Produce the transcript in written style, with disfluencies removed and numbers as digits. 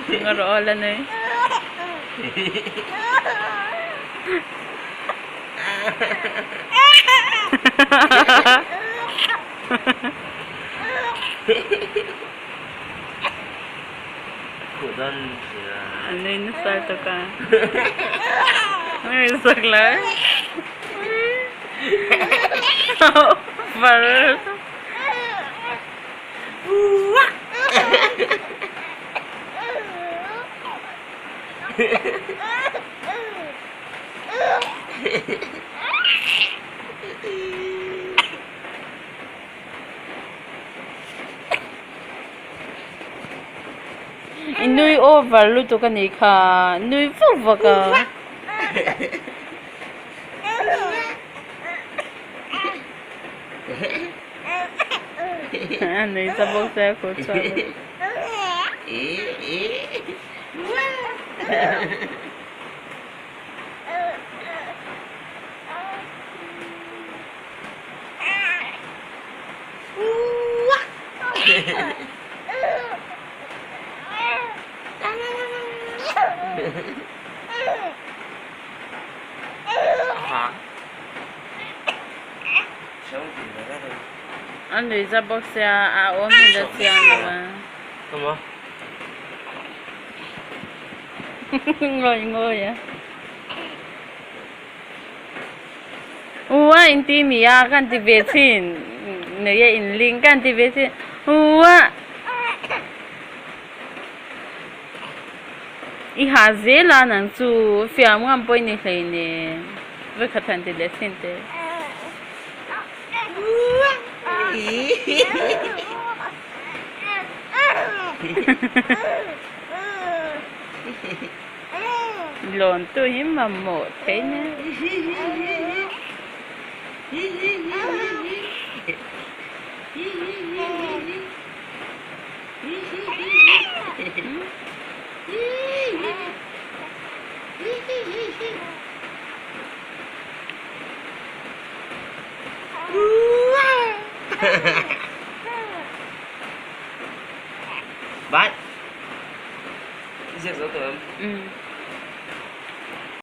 Ngaro lan ấy. Ano yung nasarto ka? May sakla? Parang Nui over luto ka ni ka nui fuwa ka ano yung sabog sa ako ano yung sabog siya aon hindi siya naman Ano? ngồi à ua inti mía kan ti về xin nếu in linh kan ti về xin ua i hà dễ là nàng chú phiền ngam bôi ni hay nè với khát thanh ti lệ xin te lộn tôi hiếm mà một thế nè Bye. Giết dấu tưởng.